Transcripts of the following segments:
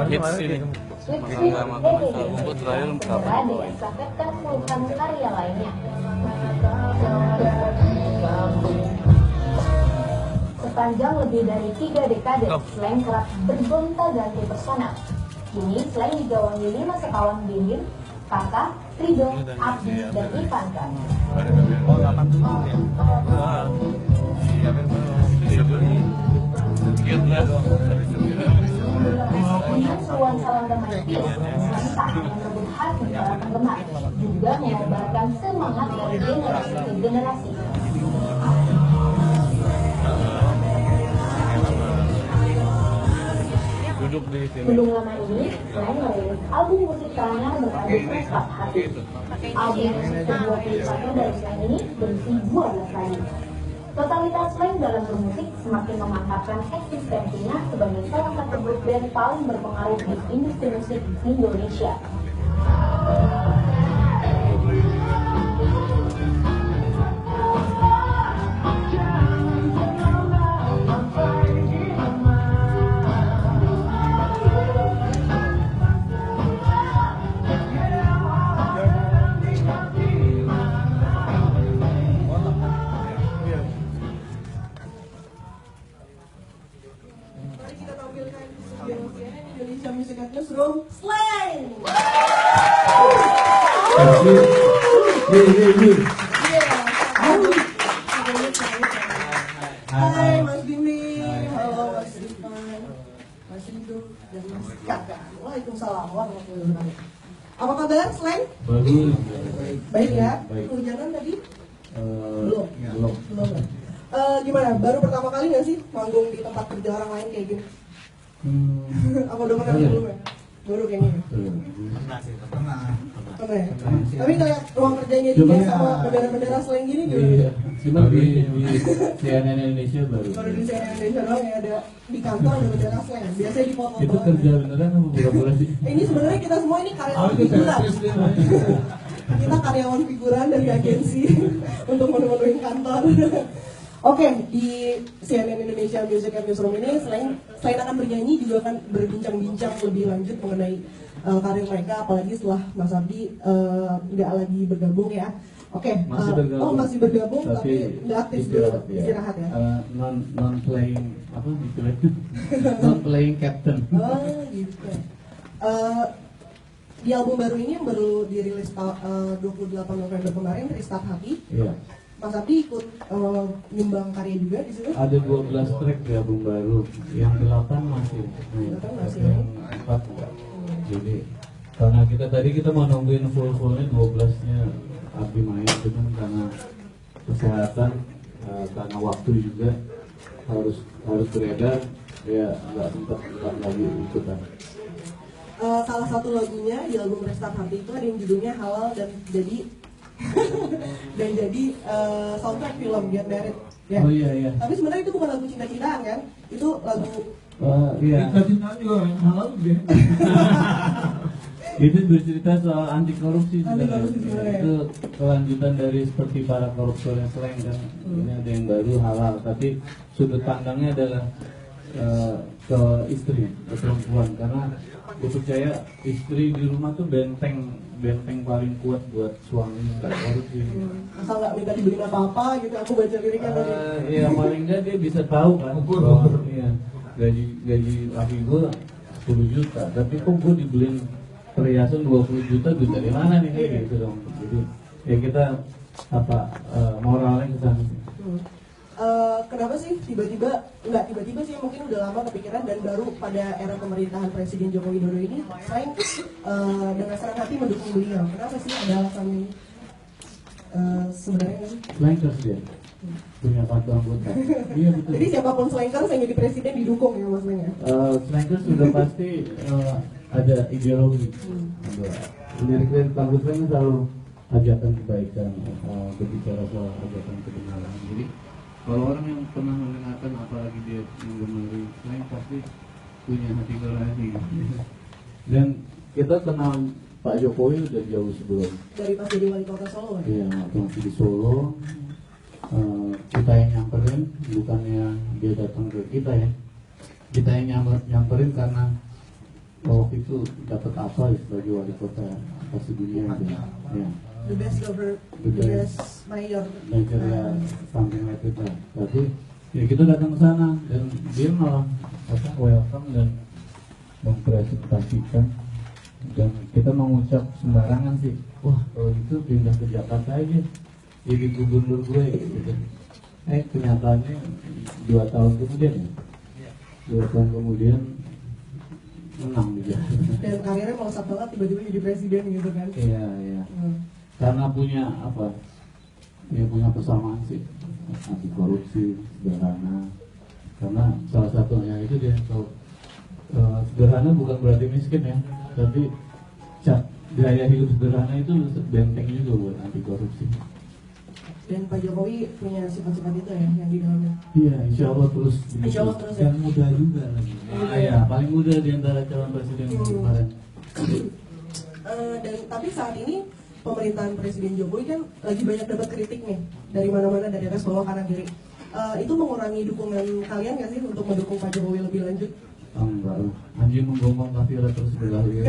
hits ini. Masa rumput terakhir kapan bawain? Diestafetkan puluhan karya lainnya. Sepanjang lebih dari 3 dekade, slang kerap bergonta-ganti personal. Kini slang digawangi 5 sekawan bibir, Kakak, Rido, Abdi, dan Ivanka. Dengan seruan salam damai slang tak hanya merebut hati para penggemar, juga mengobarkan semangat dari generasi ke generasi. Duduk di sini. Belum lama ini, slang merilis album musik teranyar bertajuk Restak Hati. Album musik ke-21 dari slang ini berisi 12 lagu. Totalitas slang dalam bermusik semakin memantapkan eksistensinya sebagai salah satu grup band paling berpengaruh di industri musik Indonesia. Indonesia Music Newsroom, Slang! Hai Mas Bimi, halo Mas Rifan, Mas Rido, dan Mas Kakak. Waalaikumsalam warahmatullahi wabarakatuh. Apa kabar Slang? Baik ya? Hujanan tadi? Belum. Gimana? Baru pertama kali nggak sih manggung di tempat kerja orang lain kayak gini? Apa udah pernah sebelumnya? Baru kayaknya. Pernah ya? Tapi kayak ruang kerjanya juga sama bendera-bendera slang gini gitu. Iya. Cuma di CNN Indonesia baru. Baru di CNN Indonesia doang ya, ada di kantor ada bendera slang. Biasanya di foto. Itu kerja beneran apa pura-pura sih? Ini sebenarnya kita semua ini karyawan figuran. Kita karyawan figuran dari agensi untuk memenuhi kantor. Oke, di CNN Indonesia Music Newsroom ini selain akan bernyanyi juga akan berbincang-bincang lebih lanjut mengenai karir mereka, apalagi setelah Mas Abdi nggak lagi bergabung ya. Oke, masih bergabung tapi nggak aktif dulu, istirahat ya. Non playing apa gitu? Non playing captain. Oh gitu. Di album baru ini yang baru dirilis 28 November kemarin, Restart Hati. Iya. Mas Abdi ikut nyumbang karya juga di situ? Ada 12 track di album baru, yang 8 masih. Yang 4 enggak. Jadi karena kita mau nungguin full-fullnya 12-nya Abdi main, cuman karena kesehatan, karena waktu juga harus beredar, ya nggak sempat lagi ikutan. Salah satu lagunya di album Restart Hati itu ada yang judulnya Halal dan jadi soundtrack film Get Married ya. Oh iya. Tapi sebenarnya itu bukan lagu cinta-cintaan kan? Itu lagu iya. Cinta-cintaan juga yang halal deh. Itu bercerita soal anti korupsi sebenarnya. Sebenarnya. Itu kelanjutan dari seperti para koruptor yang slang kan. Ini ada yang baru halal, tapi sudut pandangnya adalah ke istri, ke perempuan, karena gue percaya istri di rumah tuh benteng paling kuat buat suami nggak korupsi. Asal nggak minta dibeliin apa-apa gitu, aku baca liriknya tadi. Iya, paling nggak dia bisa tahu kan bahwa iya, gaji laki gue 10 juta, tapi kok gue dibeliin perhiasan 20 juta, duit dari mana nih kayak gitu dong. Jadi ya kita moralnya ke sana. Kenapa sih nggak tiba-tiba sih, mungkin udah lama kepikiran dan baru pada era pemerintahan Presiden Joko Widodo ini selain dengan senang hati mendukung beliau. Kenapa sih, ada alasannya ini? Sebenarnya sih Slankers dia punya 4 anggota. Iya betul. jadi siapapun slankers yang jadi presiden didukung ya maksudnya. Slankers sudah pasti ada ideologi. Lirik-lirik lagu slang selalu ajakan kebaikan, berbicara soal ajakan kebenaran. Jadi kalau orang yang pernah mendengarkan, apalagi dia menggemari slang, pasti punya hati nurani. Dan kita kenal Pak Jokowi udah jauh sebelum. Dari pas jadi wali kota Solo. Iya, waktu masih di Solo, kita yang nyamperin, bukannya dia datang ke kita ya. Kita yang nyamperin karena waktu itu dapat apa ya sebagai wali kota pasti dunia ya. Ya. The best governor, The the best mayor. Mayor ya, something like it lah. Tapi ya kita datang ke sana dan dia malah welcome dan mempresentasikan, dan kita mengucap sembarangan sih, wah kalau gitu pindah ke Jakarta aja jadi gubernur gue gitu. Kenyataannya 2 tahun kemudian ya, 2 tahun kemudian menang juga. Dan karirnya melesat banget tiba-tiba jadi presiden gitu kan. Iya. Karena punya apa? Ya punya persamaan sih, anti korupsi, sederhana. Karena salah satunya itu dia tahu sederhana bukan berarti miskin ya, tapi gaya hidup sederhana itu benteng juga buat anti korupsi. Dan Pak Jokowi punya sifat-sifat itu ya yang di dalamnya. Iya, insya Allah terus. Insya Allah terus ya. Yang muda juga lagi. Ya, paling muda di antara calon presiden kemarin. Dan tapi saat ini pemerintahan Presiden Jokowi kan lagi banyak dapat kritik nih dari mana-mana, dari atas bawah kanan kiri. Itu mengurangi dukungan kalian nggak sih untuk mendukung Pak Jokowi lebih lanjut? Enggak, anjing menggonggong kafirah terus berlalu.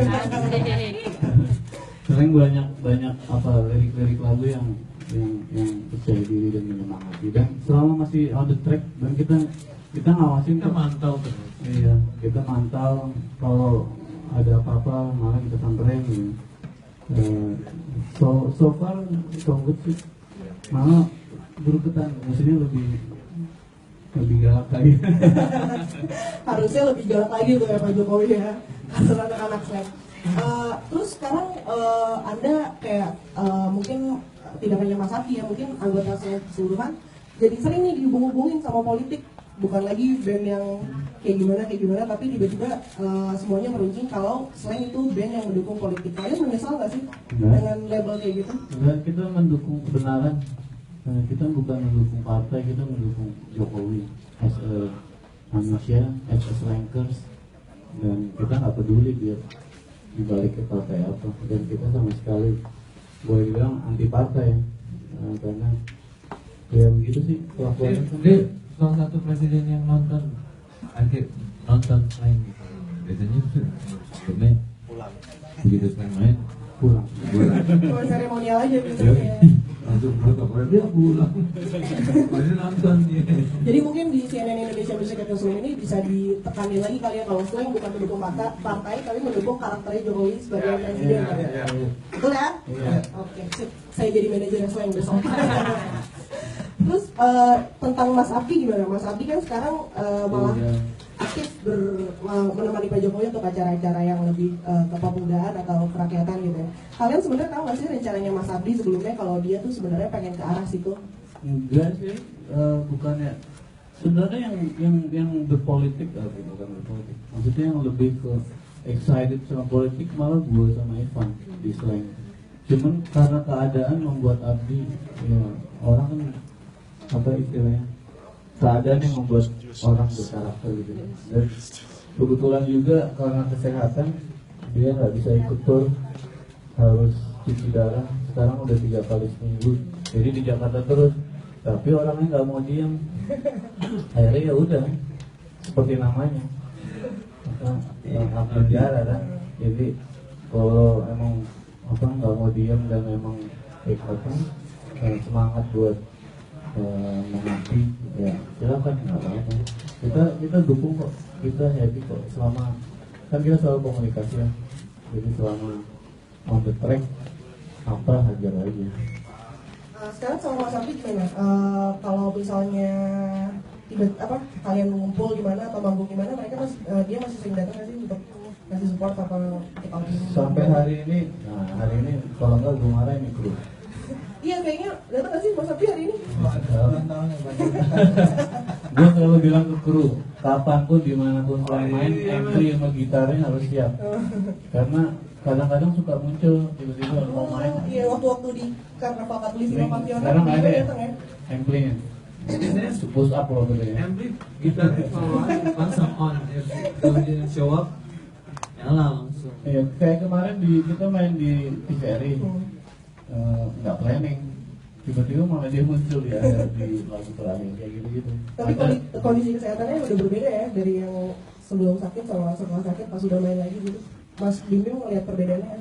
Sering banyak apa lirik-lirik lagu yang percaya diri dan menyemangati, dan selama masih on the track dan kita ngawasin, Kita mantau terus. Iya, kita mantau kalau ada apa-apa malah kita samperin gitu. So far so good sih, malah berukutan, maksudnya lebih galak lagi. Harusnya lebih galak lagi tuh ya Pak Jokowi ya, kasar anak-anak saya. Terus sekarang Anda kayak mungkin tidak hanya Mas Abdi ya, mungkin anggota saya keseluruhan jadi sering nih dihubung-hubungin sama politik, bukan lagi band yang kayak gimana, tapi tiba-tiba semuanya meruncing kalau selain itu band yang mendukung politik. Kalian menyesal nggak sih dengan label kayak gitu? Enggak, kita mendukung kebenaran. Kita bukan mendukung partai, kita mendukung Jokowi as a manusia, as a slankers, dan kita nggak peduli dia dibalik ke partai apa, dan kita sama sekali boleh bilang anti partai, karena ya begitu sih kelakuannya. Dia salah satu presiden yang nonton selain gitu. Biasanya bermain begitu selain main pulang. Cuma seremonial aja gitu Ya, ya. langsung protokol dia pulang. Dia nonton dia. Jadi mungkin di CNN Indonesia Music Newsroom ini bisa ditekanin lagi kali ya, kalau selain bukan mendukung partai tapi mendukung karakternya Jokowi sebagai presiden. Betul ya? Oke, sip. Saya jadi manajernya selain besok. Terus tentang Mas Abdi gimana? Mas Abdi kan sekarang malah aktif menemani Pak Jokowi untuk acara-acara yang lebih kepemudaan atau kerakyatan gitu ya. Kalian sebenarnya tahu nggak sih rencananya Mas Abdi sebelumnya kalau dia tuh sebenarnya pengen ke arah situ? Enggak sih, bukannya sebenarnya yang berpolitik bukan berpolitik. Maksudnya yang lebih ke excited sama politik malah gue sama Ivan di slang. Cuman karena keadaan membuat Abdi, ya, orang kan apa istilahnya, keadaan yang membuat orang berkarakter gitu. Dan kebetulan juga karena kesehatan dia nggak bisa ikut tur, harus cuci darah. Sekarang udah 3 kali seminggu, jadi di Jakarta terus. Tapi orangnya nggak mau diam. Akhirnya ya udah, seperti namanya, abdi darah kan. Jadi kalau emang apa nggak mau diam dan emang semangat buat mengabdi, ya silakan, nggak apa-apa. Kita dukung kok, kita happy kok, selama kan kita selalu komunikasi ya. Jadi selama on the track apa hajar aja. Sekarang sama Mas Abdi gimana? Kalau misalnya kalian ngumpul di mana atau manggung di mana, dia masih sering datang nggak sih untuk ngasih support atau kita sampai hari ini kalau nggak gue marah ini kru. Iya kayaknya datang nggak sih Mas Abdi hari ini? Gue selalu bilang ke kru, kapanpun dimanapun kalian main, entry sama gitarnya harus siap. Karena kadang-kadang suka muncul tiba-tiba mau main. Iya, waktu-waktu di Karnaval Katolik Pavilion sekarang ada ya datang ya. amplinya. Push up loh gitu ya. Ampli gitarnya kalau langsung on, kalau dia show up nyala langsung. Iya, kayak kemarin kita main di TVRI, nggak planning, tiba-tiba malah dia muncul ya di lagu terakhir kayak gitu-gitu. Tapi kondisi kesehatannya udah berbeda ya dari yang sebelum sakit sama setelah sakit pas sudah main lagi gitu. Mas Bim Bim ngeliat perbedaannya kan?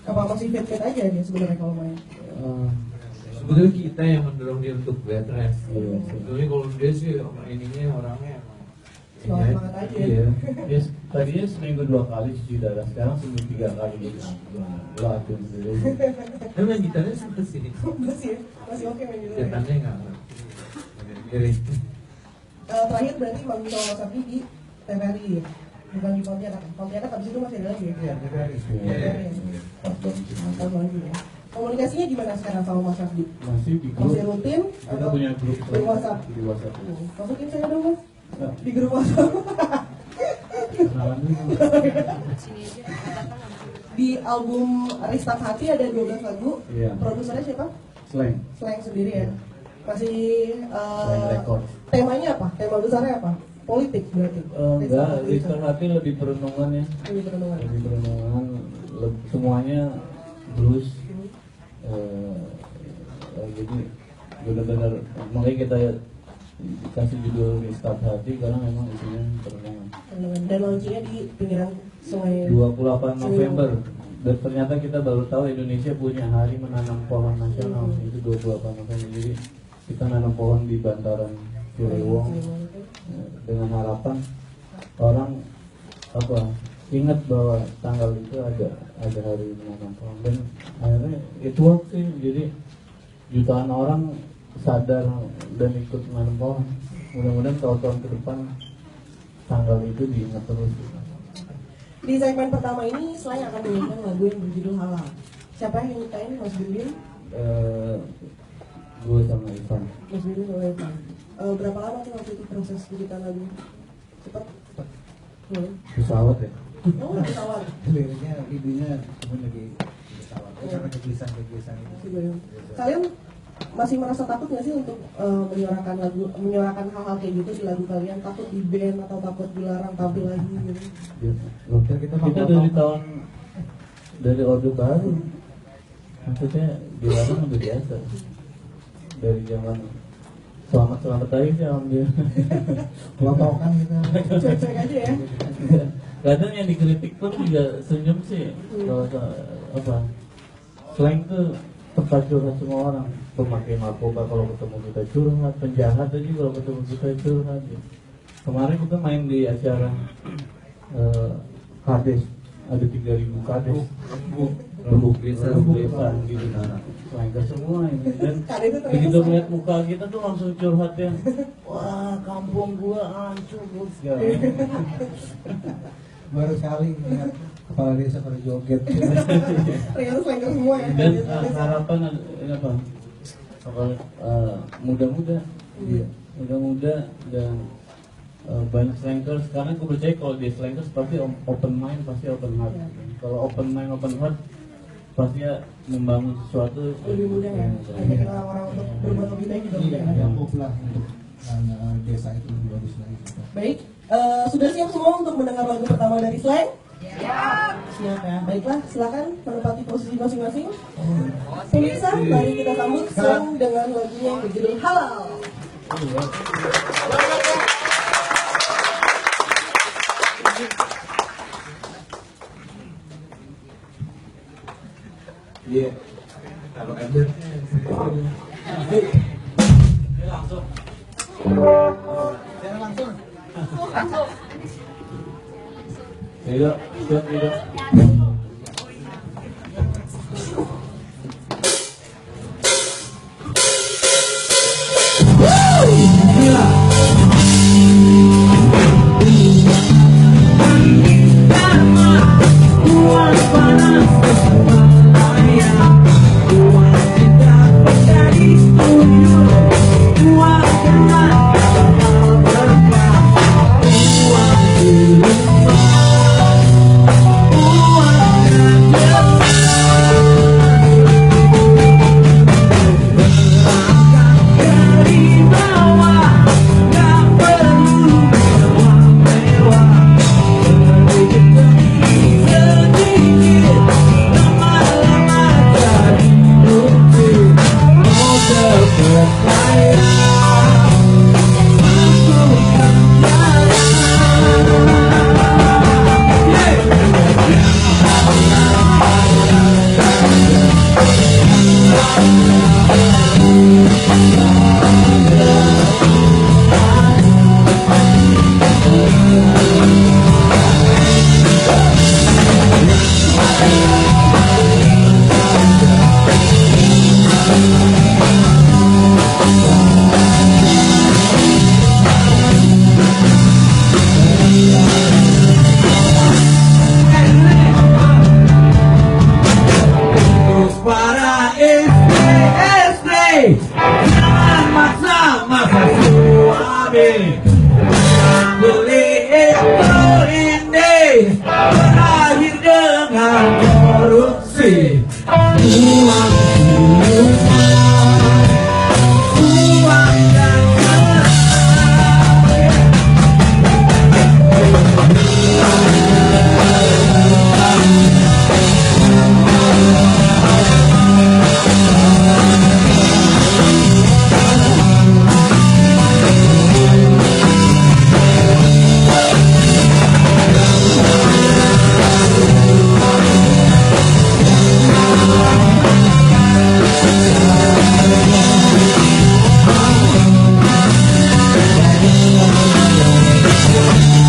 Apa masih fit-fit aja dia sebenarnya kalau main? Sebetulnya kita yang mendorong dia untuk bed rest. Iya. Sebetulnya kalau dia sih ininya orangnya Semangat aja. Iya. Ya, tadinya seminggu 2 kali cuci darah, sekarang seminggu 3 kali gitu. Waduh. Dia main gitarnya sempet sih. Masih oke main gitu. Kegiatannya nggak kiri. Terakhir berarti Bang Dino sama Mas Abdi di TVRI ya? Bukan di Pontianak. Pontianak habis itu masih ada lagi ya? Iya. Mantap lagi ya. Komunikasinya gimana sekarang sama Mas Abdi? Masih di grup. Masih rutin? Kita punya grup di WhatsApp. Di WhatsApp. Masukin saya dong Mas di grup WhatsApp. Kenalan dulu. Di album Restart Hati ada 12 lagu. Iya. Produsernya siapa? Slang. Slang sendiri ya. Masih Slang record. temanya apa? Tema besarnya apa? Politik berarti? Enggak, Restart Hati lebih perenungan ya. Lebih perenungan. Lebih perenungan, semuanya blues. Jadi benar-benar makanya kita kasih judul Restart Hati karena memang isinya perenungan. Dan launchingnya di pinggiran sungai 28 November. Dan ternyata kita baru tahu Indonesia punya hari menanam pohon nasional itu 28 November. Jadi kita nanam pohon di bantaran Ciliwung dengan harapan orang ingat bahwa tanggal itu ada hari menanam pohon, dan akhirnya it works sih. Jadi jutaan orang sadar dan ikut menanam pohon. Mudah-mudahan tahun-tahun ke depan tanggal itu diingat terus. Di segmen pertama ini selain akan menyanyikan lagu yang berjudul Halal. Siapa yang nyanyiin? Mas Bim? Gue sama Ivan. Mas Bim sama Ivan. Berapa lama tuh waktu itu proses bikin lagu? Cepat? Pesawat ya? Oh, pesawat. Liriknya, idenya cuma lagi di pesawat. Karena kegelisahan itu. Kalian masih merasa takut nggak sih untuk menyuarakan hal-hal kayak gitu di lagu kalian? Takut di band atau takut dilarang tampil lagi gitu? Kita dari Orde Baru, maksudnya dilarang udah biasa. Dari zaman selamat aja sih alhamdulillah. Pelatokan gitu. Cuek-cuek aja ya. Kadang yang dikritik pun juga senyum sih. Kalau slang tuh tempat curhat semua orang. Pemakai narkoba kalau ketemu kita curhat, penjahat aja kalau ketemu kita curhat. Kemarin kita main di acara Kades, ada 3.000 Kades. Rebuk desa gitu. Slang semua ini. Dan begitu melihat muka kita tuh langsung curhat ya. Wah, kampung gua hancur segala. Baru sekali lihat kepala desa pada joget. Ternyata slang semua ya. Dan harapan apa? Muda-muda dan banyak slankers. Karena aku percaya kalau dia slankers pasti open mind, pasti open heart. Kalau open mind, open heart pasti membangun sesuatu lebih mudah ya. Ajak orang-orang untuk berbuat lebih baik juga mudah. Yang lah untuk desa itu lebih bagus lagi. Baik, sudah siap semua untuk mendengar lagu pertama dari Slang? Siap ya. Baiklah, silakan menempati posisi masing-masing. Pemirsa, mari kita sambut Slang dengan lagunya yang berjudul Halal. Iya. Kalau Ender Langsung. saya langsung. Tidak. Thank you.